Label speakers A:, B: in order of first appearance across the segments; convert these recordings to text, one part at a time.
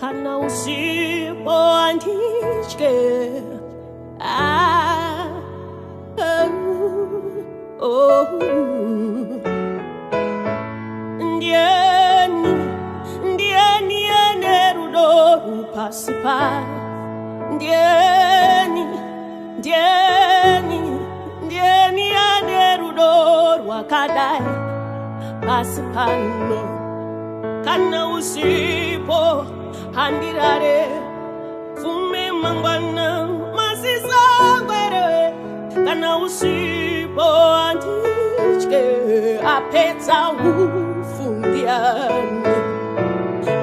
A: kana usipoandike ndieni enerudo pasipa ndieni enerudo wakadai pasipano kana usipo handirare fume mangwana masisa gwere kana usipo antichke apetsa ufundiane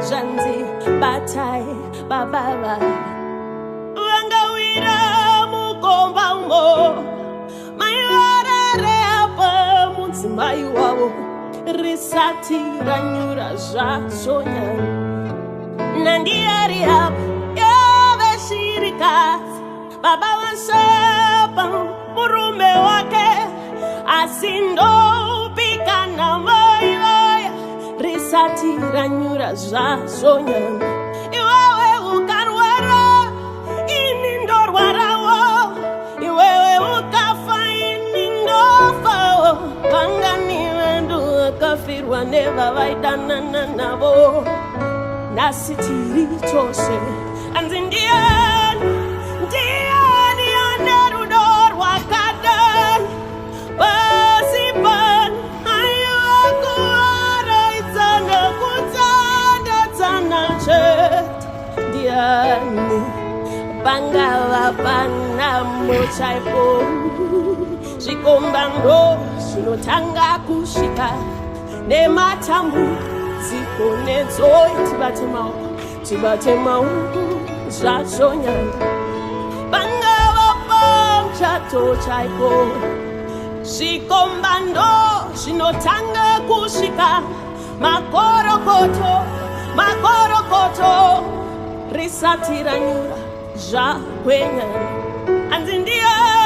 A: janzi batai bababa wangawira mukomba umo mayarare apa mudzimai wavo risati ranyura zvasonya nandiari apa yaveshirikazi baba vasapa murume wake asindopikana vaivaya risati ranyura zvasonya iwewe ukarwara ini ndorwarawo iwewe ukafa ini ndofawo panganiwe kafirwa nevavaidanana navo nasitiri chose anzi ndiani anerudo rwakadai pasipani aiwakuaraidzana kutsandadzana chete ndiani pangava panamo chaipo zvikombando zvinotanga kusvika nematambudziko nenzoi tibate maoko zvazvonyanya pangava pamuchato chaipo zvikombando zvinotanga kusvika makorokoto risati ranyura zvakwenyanya anzi ndiye